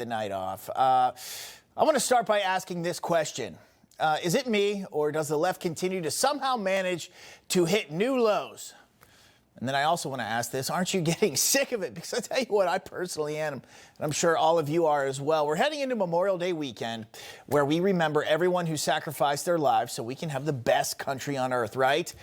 the night off. I want to start by asking this question. Is it me, or does the left continue to somehow manage to hit new lows? And then I also want to ask this, aren't you getting sick of it? Because I tell you what, I personally am, and I'm sure all of you are as well. We're heading into Memorial Day weekend, where we remember everyone who sacrificed their lives so we can have the best country on earth, right?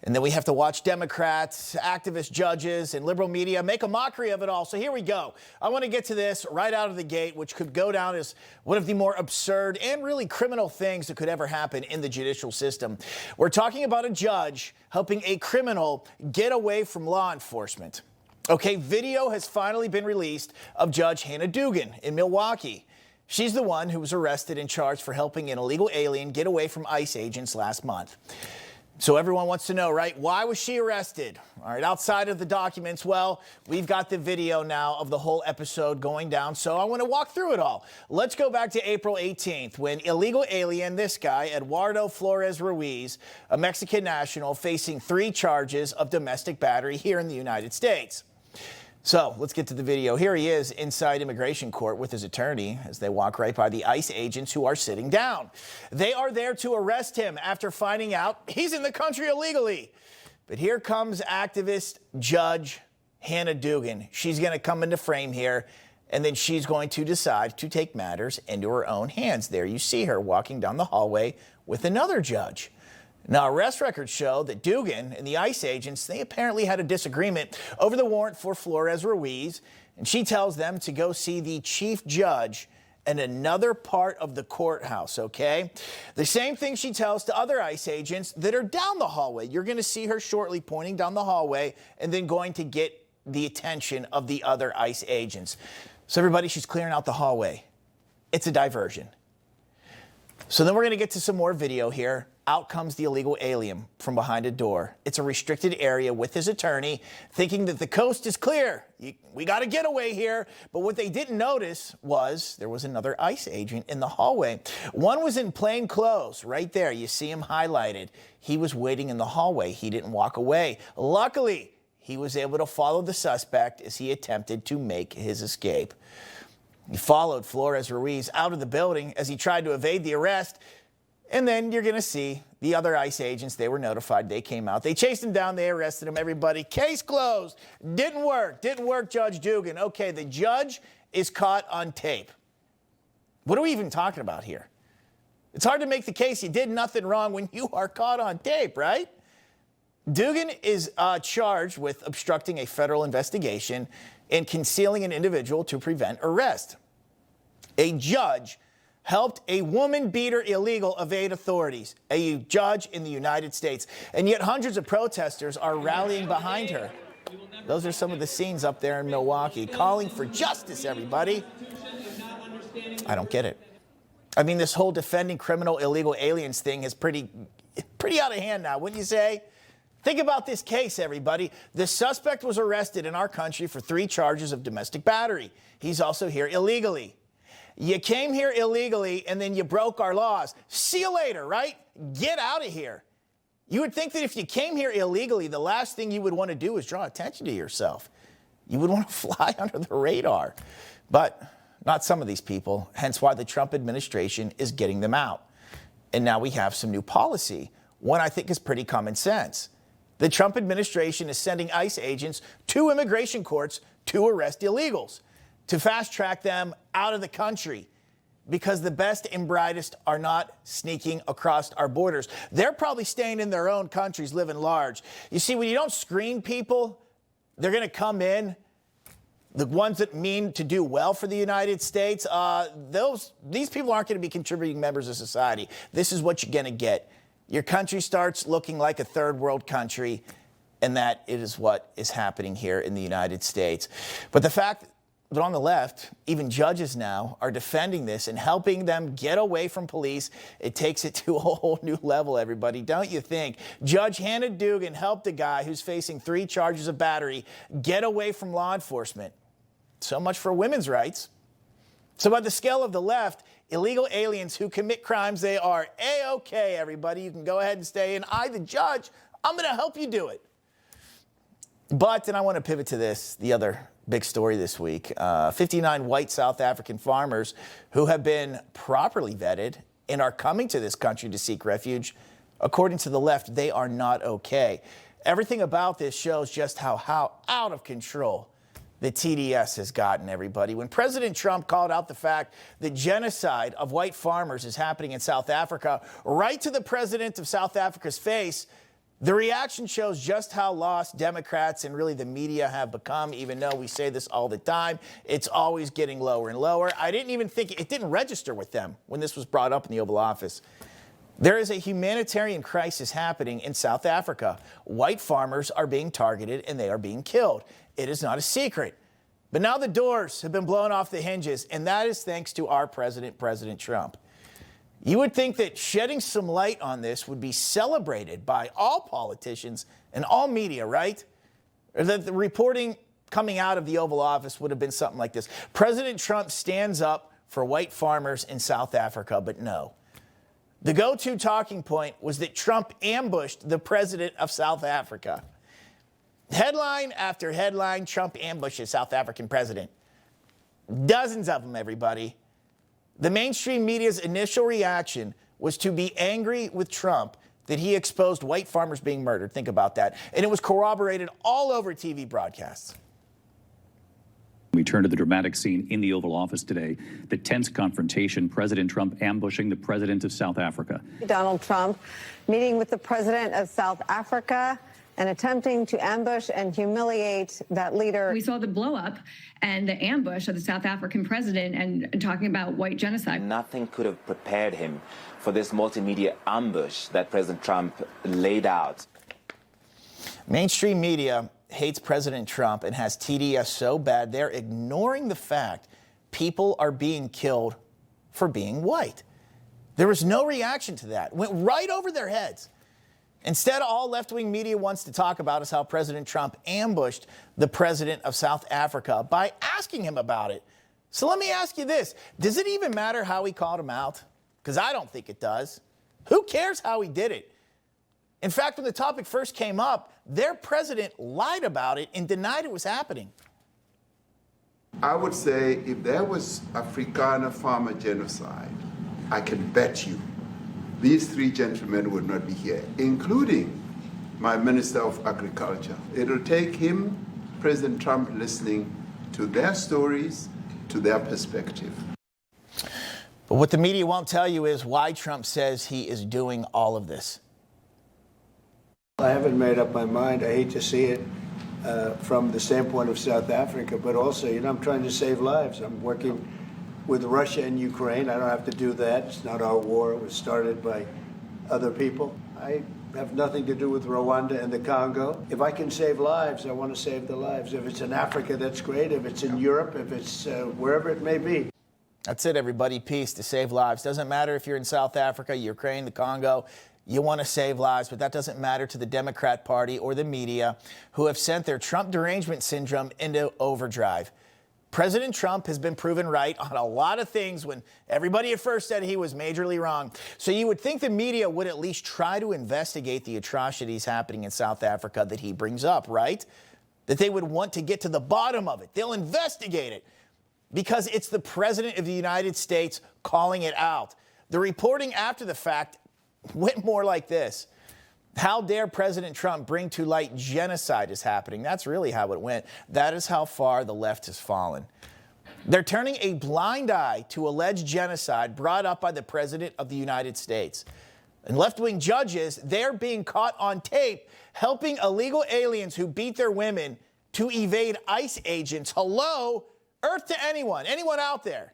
And then we have to watch Democrats, activist judges, and liberal media make a mockery of it all. So here we go. I want to get to this right out of the gate, which could go down as one of the more absurd and really criminal things that could ever happen in the judicial system. We're talking about a judge helping a criminal get away from law enforcement. Okay, video has finally been released of Judge Hannah Dugan in Milwaukee. She's the one who was arrested and charged for helping an illegal alien get away from ICE agents last month. So everyone wants to know, right? Why was she arrested? All right, outside of the documents, well, we've got the video now of the whole episode going down, so I want to walk through it all. Let's go back to April 18th, when illegal alien, this guy, Eduardo Flores Ruiz, a Mexican national, facing 3 charges of domestic battery here in the United States. So let's get to the video. Here he is inside immigration court with his attorney as they walk right by the ICE agents who are sitting down. They are there to arrest him after finding out he's in the country illegally. But here comes activist Judge Hannah Dugan. She's going to come into frame here, and then she's going to decide to take matters into her own hands. There you see her walking down the hallway with another judge. Now, arrest records show that Dugan and the ICE agents, they apparently had a disagreement over the warrant for Flores Ruiz, and she tells them to go see the chief judge in another part of the courthouse, okay? The same thing she tells to other ICE agents that are down the hallway. You're going to see her shortly pointing down the hallway and then going to get the attention of the other ICE agents. So everybody, she's clearing out the hallway. It's a diversion. So then we're going to get to some more video here. Out comes the illegal alien from behind a door. It's a restricted area with his attorney, thinking that the coast is clear. We got to get away here. But what they didn't notice was there was another ICE agent in the hallway. One was in plain clothes right there. You see him highlighted. He was waiting in the hallway. He didn't walk away. Luckily, he was able to follow the suspect as he attempted to make his escape. He followed Flores Ruiz out of the building as he tried to evade the arrest. And then you're going to see the other ICE agents. They were notified. They came out. They chased him down. They arrested him. Everybody, case closed. Didn't work. Didn't work, Judge Dugan. Okay, the judge is caught on tape. What are we even talking about here? It's hard to make the case you did nothing wrong when you are caught on tape, right? Dugan is charged with obstructing a federal investigation and concealing an individual to prevent arrest. A judge helped a woman-beater illegal evade authorities, a judge in the United States. And yet hundreds of protesters are rallying behind her. Those are some of the scenes up there in Milwaukee, calling for justice, everybody. I don't get it. I mean, this whole defending criminal illegal aliens thing is pretty out of hand now, wouldn't you say? Think about this case, everybody. The suspect was arrested in our country for 3 charges of domestic battery. He's also here illegally. You came here illegally, and then you broke our laws. See you later, right? Get out of here. You would think that if you came here illegally, the last thing you would want to do is draw attention to yourself. You would want to fly under the radar. But not some of these people, hence why the Trump administration is getting them out. And now we have some new policy. One I think is pretty common sense. The Trump administration is sending ICE agents to immigration courts to arrest illegals, to fast-track them out of the country, because the best and brightest are not sneaking across our borders. They're probably staying in their own countries, living large. You see, when you don't screen people, they're going to come in. The ones that mean to do well for the United States, these people aren't going to be contributing members of society. This is what you're going to get. Your country starts looking like a third world country, and that is what is happening here in the United States. But the fact that on the left, even judges now are defending this and helping them get away from police, it takes it to a whole new level, everybody, don't you think? Judge Hannah Dugan helped a guy who's facing 3 charges of battery get away from law enforcement. So much for women's rights. So by the scale of the left, illegal aliens who commit crimes, they are A-OK, everybody. You can go ahead and stay. And I, the judge, I'm going to help you do it. But, and I want to pivot to this, the other Big story this week. 59 white South African farmers who have been properly vetted and are coming to this country to seek refuge. According to the left, they are not okay. Everything about this shows just how out of control the TDS has gotten, everybody. When President Trump called out the fact that genocide of white farmers is happening in South Africa, right to the president of South Africa's face, the reaction shows just how lost Democrats and really the media have become, even though we say this all the time. It's always getting lower and lower. I didn't even think it didn't register with them when this was brought up in the Oval Office. There is a humanitarian crisis happening in South Africa. White farmers are being targeted and they are being killed. It is not a secret. But now the doors have been blown off the hinges, and that is thanks to our president, President Trump. You would think that shedding some light on this would be celebrated by all politicians and all media, right? Or that the reporting coming out of the Oval Office would have been something like this. President Trump stands up for white farmers in South Africa, but no. The go-to talking point was that Trump ambushed the president of South Africa. Headline after headline, Trump ambushes South African president. Dozens of them, everybody. The mainstream media's initial reaction was to be angry with Trump that he exposed white farmers being murdered. Think about that. And it was corroborated all over TV broadcasts. We turn to the dramatic scene in the Oval Office today, the tense confrontation, President Trump ambushing the president of South Africa. Donald Trump meeting with the president of South Africa and attempting to ambush and humiliate that leader. We saw the blow up and the ambush of the South African president and talking about white genocide. Nothing could have prepared him for this multimedia ambush that President Trump laid out. Mainstream media hates President Trump and has TDS so bad they're ignoring the fact people are being killed for being white. There was no reaction to that. Went right over their heads. Instead, all left-wing media wants to talk about is how President Trump ambushed the president of South Africa by asking him about it. So let me ask you this. Does it even matter how he called him out? Because I don't think it does. Who cares how he did it? In fact, when the topic first came up, their president lied about it and denied it was happening. I would say if there was Afrikaner farmer genocide, I can bet you these three gentlemen would not be here, including my Minister of Agriculture. It'll take him, President Trump, listening to their stories, to their perspective. But what the media won't tell you is why Trump says he is doing all of this. I haven't made up my mind. I hate to see it from the standpoint of South Africa, but also, I'm trying to save lives. I'm working with Russia and Ukraine. I don't have to do that. It's not our war. It was started by other people. I have nothing to do with Rwanda and the Congo. If I can save lives, I want to save the lives. If it's in Africa, that's great. If it's in Europe, if it's wherever it may be. That's it, everybody. Peace to save lives. Doesn't matter if you're in South Africa, Ukraine, the Congo. You want to save lives, but that doesn't matter to the Democrat Party or the media who have sent their Trump derangement syndrome into overdrive. President Trump has been proven right on a lot of things when everybody at first said he was majorly wrong. So you would think the media would at least try to investigate the atrocities happening in South Africa that he brings up, right? That they would want to get to the bottom of it. They'll investigate it because it's the president of the United States calling it out. The reporting after the fact went more like this. How dare President Trump bring to light genocide is happening? That's really how it went. That is how far the left has fallen. They're turning a blind eye to alleged genocide brought up by the President of the United States. And left-wing judges, they're being caught on tape helping illegal aliens who beat their women to evade ICE agents. Hello, Earth to anyone out there.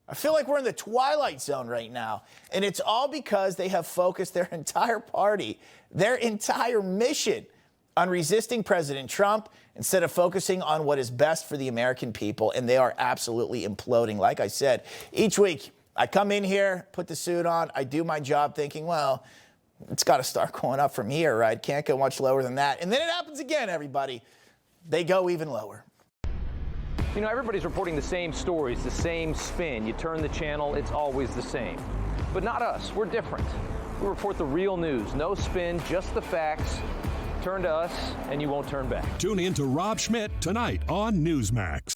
I feel like we're in the twilight zone right now, and it's all because they have focused their entire party, their entire mission on resisting President Trump instead of focusing on what is best for the American people, and they are absolutely imploding. Like I said, each week I come in here, put the suit on, I do my job thinking, well, it's got to start going up from here, right? Can't go much lower than that. And then it happens again, everybody. They go even lower. You know, everybody's reporting the same stories, the same spin. You turn the channel, it's always the same. But not us. We're different. We report the real news. No spin, just the facts. Turn to us, and you won't turn back. Tune in to Rob Schmitt tonight on Newsmax.